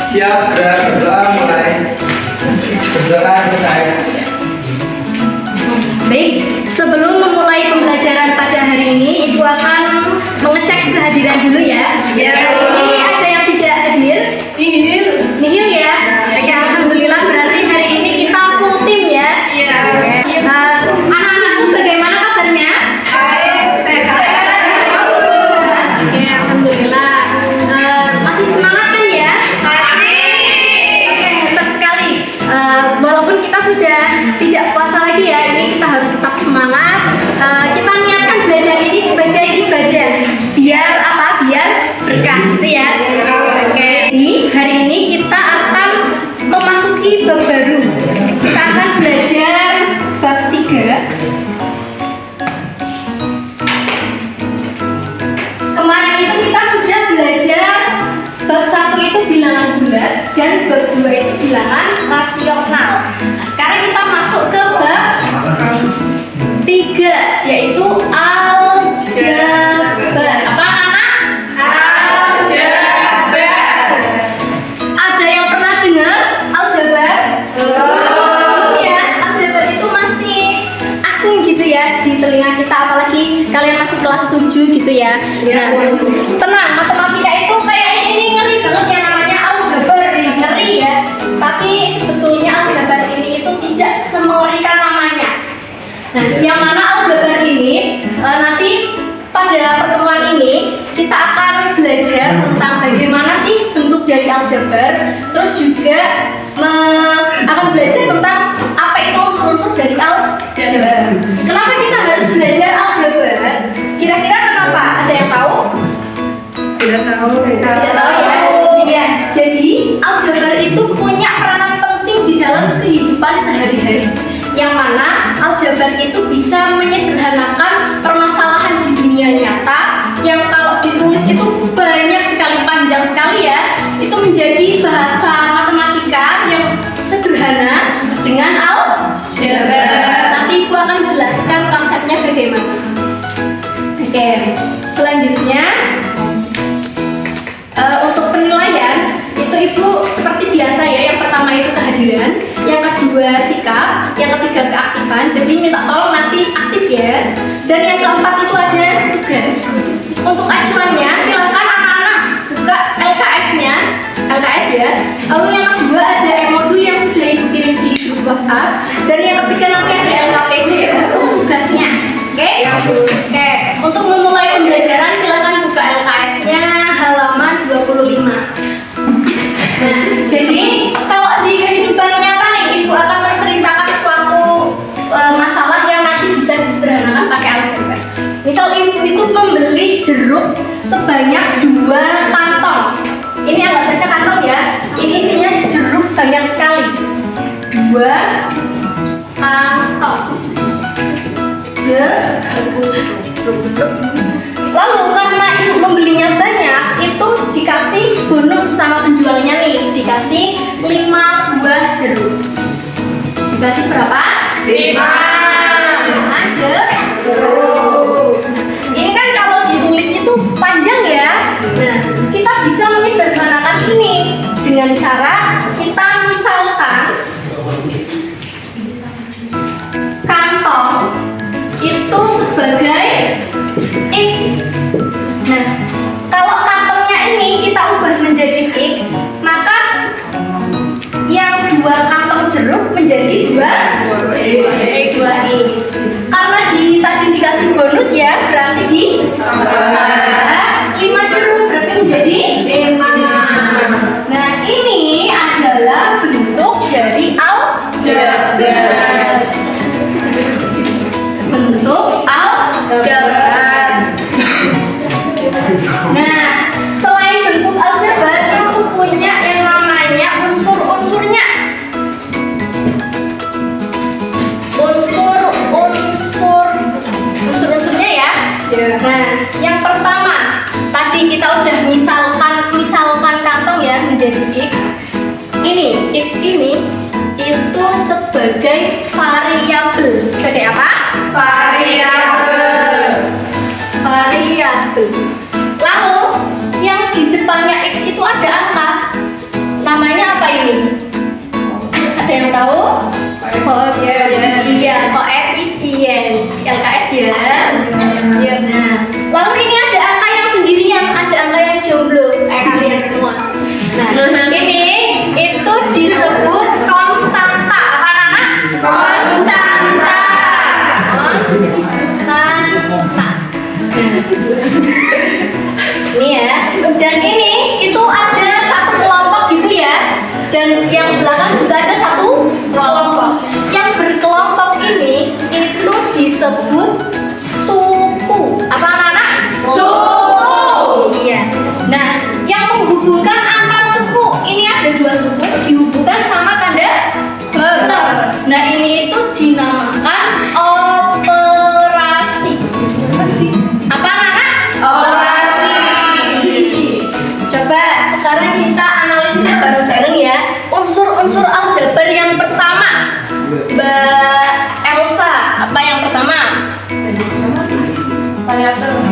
Siap, gerak, berdoa mulai. Berdoa selesai. Baik, sebelum memulai pembelajaran pada hari ini, Ibu akan mengecek kehadiran dulu ya. Ya. Ini ada yang tidak hadir? Nihil ya? Ya, alhamdulillah berarti hari ini kita full tim ya. Anak-anakku bagaimana kabarnya? Oke, alhamdulillah. Masih semangat kan ya? Oke, hebat sekali. Walaupun kita sudah tidak puasa lagi ya, ini kita harus tetap semangat. Kita niatkan belajar ini sebagai ibadah. Biar apa? Biar berkah gitu ya. Oke. Jadi hari ini kita akan memasuki bab baru. Kita akan belajar bab 3. Kemarin itu kita sudah belajar bab 1 itu bilangan bulat dan bab 2 itu bilangan rasional. Nah, sekarang kita masuk ke bab 3 yaitu aljabar. Apa anak? Ada yang pernah dengar aljabar? Ya, aljabar itu masih asing gitu ya di telinga kita, apalagi kalian masih kelas 7 gitu ya. Nah, tenang, matematika itu kayak ini ngeri banget yang namanya aljabar, ngeri ya. Tapi sebetulnya aljabar ini itu tidak semengerikan namanya. Nah, yang mana aljabar ini nanti pada pertemuan ini kita akan belajar tentang bagaimana sih bentuk dari aljabar, terus juga akan belajar tentang apa itu unsur-unsur dari aljabar. Kenapa kita harus belajar aljabar? Kira-kira kenapa? Ada yang tahu? Tidak tahu ya. Ya, jadi aljabar itu punya peranan penting di dalam kehidupan sehari-hari. Yang mana aljabar itu bisa menyederhanakan permasalahan di dunia nyata yang kalau ditulis itu banyak sekali, panjang sekali ya. Itu menjadi bahasa matematika yang sederhana dengan aljabar. Nanti Ibu akan jelaskan konsepnya bagaimana. Oke, selanjutnya untuk penilaian itu Ibu seperti biasa ya. Yang pertama itu kehadiran, yang kedua sikap, yang ketiga keaktifan. Jadi minta tolong nanti aktif ya. Dan yang keempat itu ada tugas. Untuk acuannya silakan anak-anak buka LKS-nya, LKS ya. Lalu yang kedua ada modul yang sudah Ibu kirim di grup WhatsApp. Dan yang ketiga nanti ada LKPD untuk tugasnya. Oke? Oke. Untuk memulai pembelajaran silakan buka LKS-nya halaman 25. Nah, jadi kalau di kehidupan nyata nih, Ibu akan menceritakan suatu masalah yang nanti bisa disederhanakan pakai aljabar. Misal Ibu itu membeli jeruk sebanyak 2 kantong. Ini anggap saja kantong ya. Ini isinya jeruk banyak sekali. 2 kantong. Lalu karena Ibu membelinya banyak, itu dikasih bonus sama penjualnya nih, dikasih 5 buah jeruk. Dikasih berapa? 5 jeruk. Ini kan kalau ditulis itu panjang ya. Nah, kita bisa menyederhanakan ini dengan cara kita misalkan kantong itu sebagai X. Nah, kalau kantongnya ini kita ubah menjadi X, maka yang 2 kantong jeruk menjadi 2X. Karena tadi dikasih bonus ya, berarti di 5 jeruk berarti menjadi 5. Nah, ini adalah bentuk dari aljabar. Bentuk aljabar. Nah, selain bentuk aljabar itu punya yang namanya unsur-unsurnya. Unsur-unsurnya ya. Nah, yang pertama tadi kita udah misalkan kantong ya menjadi X. Ini X ini itu sebagai variabel. Sebagai apa? Variabel. Lalu yang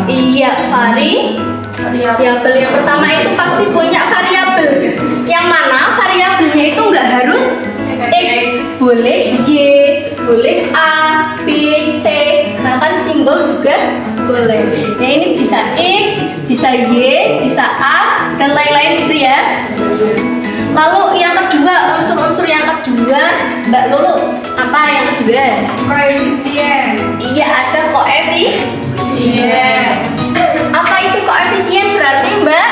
Iya, variabel. Yang pertama itu pasti punya variabel. Yang mana variabelnya itu nggak harus X, boleh Y, boleh A, B, C, bahkan simbol juga boleh. Ya ini bisa X, bisa Y, bisa A, dan lain-lain gitu ya. Lalu yang kedua, unsur-unsur yang kedua, Mbak Lulu, apa yang kedua? Koefisien. Iya, ada koefisien. Apa itu koefisien berarti, Mbak?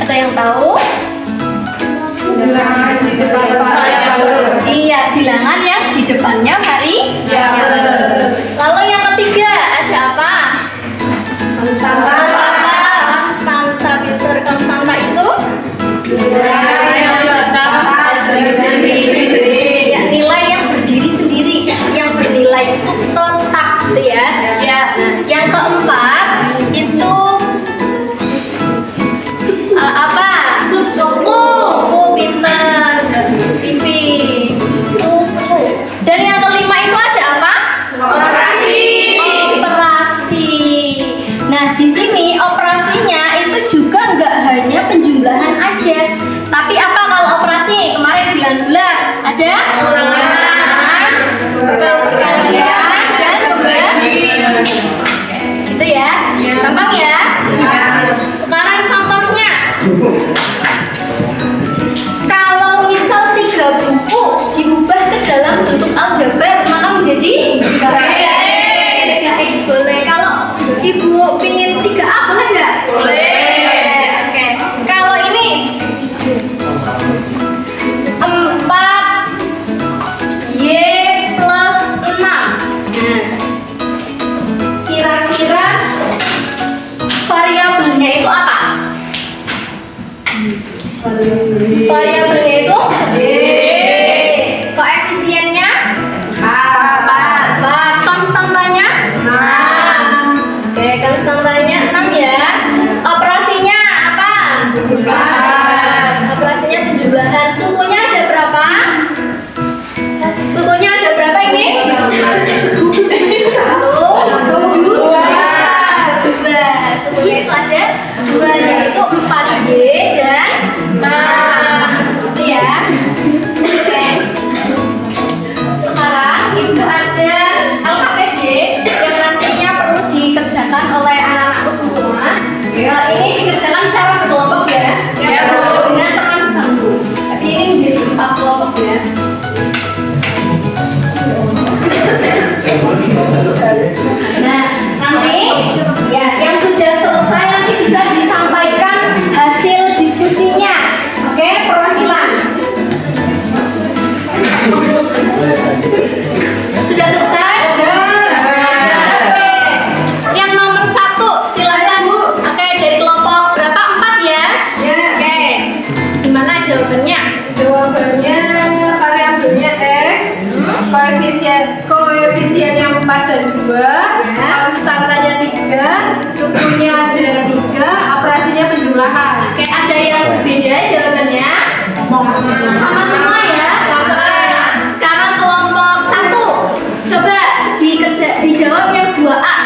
Ada yang tahu? Bilangan di depan variabel. Iya, bilangan yang di depannya variabel. Lalu yang ketiga ada apa? Konstanta. Konstanta. Pinter. Konstanta itu ya, nilai yang berdiri sendiri, yang bernilai itu tetap gitu ya. Nah, yang keempat itu apa? Suku. Pinter. Pipi. Suku. Dan yang kelima itu ada apa? Operasi. Nah, di sini operasinya itu juga nggak hanya penjumlahan aja, tapi apa kalau operasi? Kemarin bilang bulat ada ulangan, perkalian, dan pembagian. Gitu ya? Gampang ya? Sekarang contohnya. Kalau misal 3 buku diubah ke dalam bentuk aljabar, maka menjadi 3x. Boleh. Kalau ibu pingin 3a boleh nggak? Boleh. Oke. Kalau ini 4y plus 6. Nah, kira-kira variabelnya itu apa? Variabelnya itu Y. Koefisiennya 4. Konstantanya 6. Oke, konstantanya 6 ya. Operasinya apa? Operasinya penjumlahan. Sukunya ada berapa? Sukunya ada berapa ini? 2. Sukunya itu ada 2, yaitu 4y dan 6. Itu ya. Oke. Sekarang itu ada alfabet D yang nantinya perlu dikerjakan oleh anak-anakku semua. Ini dikerjakan secara berkelompok ya. Dengan teman sebangku. Tapi ini menjadi 4 kelompok ya. Nah, nanti ya yang sudah selesai nanti bisa disampaikan hasil diskusinya. Oke, perwakilan. Sudah selesai? Yang nomor 1 silakan Bu. Oke, dari kelompok berapa? 4 ya? Oke. Gimana jawabannya? Jawabannya variabelnya X. Koefisiennya 4 dan 2. Konstantanya 3. Sukunya ada 3. Operasinya penjumlahan. Oke, ada yang berbeda jawabannya? Sama semua ya? Sekarang kelompok 1. Coba dijawab yang 2A.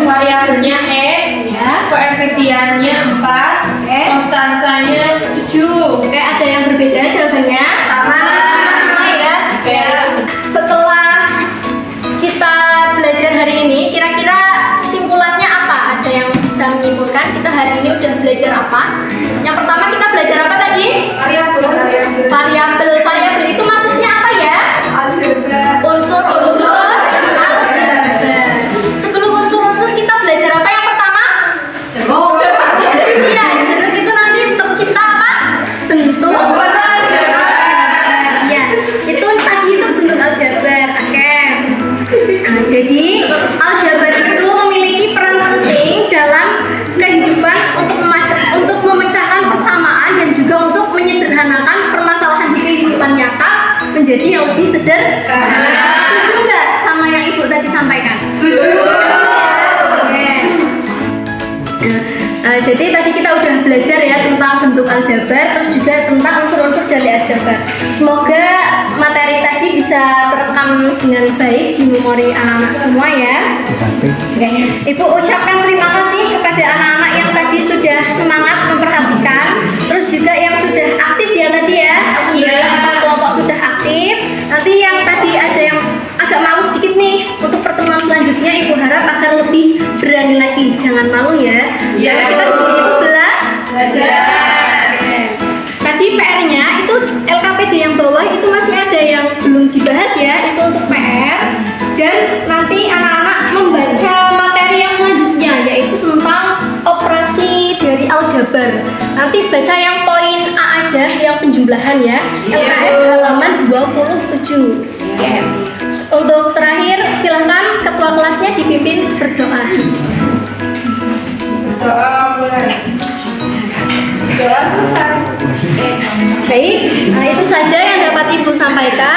Variabelnya X. Ya. Koefisiennya 4. Konstantanya 7. Oke, ada yang berbeda jawabannya? Sama. Sama ya? Oke. Setelah kita belajar hari ini, kira-kira simpulannya apa? Ada yang bisa menyimpulkan kita hari ini udah belajar apa? Yang pertama kita belajar apa tadi? Variabel. Variabel itu maksudnya apa ya? Aljabar. Unsur-unsur aljabar. Sebelum unsur-unsur kita belajar apa yang pertama? Jeruk. Iya, jeruk itu nanti tercipta apa? Bentuk. Iya, itu tadi itu bentuk aljabar. Oke. Nah, jadi aljabar itu memiliki peran penting dalam kehidupan untuk memecahkan persamaan dan juga untuk menyederhanakan permasalahan di kehidupan nyata menjadi yang lebih sederhana. Setuju nggak sama yang Ibu tadi sampaikan? Oke. Jadi tadi kita udah belajar ya tentang bentuk aljabar, terus juga tentang unsur-unsur dari aljabar. Semoga materi tadi bisa terekam dengan baik di memori anak-anak semua ya. Ibu ucapkan terima kasih kepada anak-anak yang tadi sudah semangat memperhatikan, terus juga yang sudah aktif ya tadi ya. Alhamdulillah kelompok sudah aktif. Nanti yang tadi ada yang agak malu sedikit nih, untuk pertemuan selanjutnya Ibu harap agar lebih berani lagi. Jangan malu ya. Iya, Karena kita di sini itu belajar. Tadi PR-nya itu LKPD yang bawah itu masih ada yang belum dibahas ya, itu untuk PR. Dan nanti anak-anak membaca materi yang selanjutnya, yaitu tentang operasi dari aljabar. Nanti baca yang poin A aja, yang penjumlahan ya. LKS halaman 27. Untuk terakhir, silakan ketua kelasnya dipimpin berdoa. Doa mulai. Doa selesai. Baik, nah itu saja yang dapat Ibu sampaikan.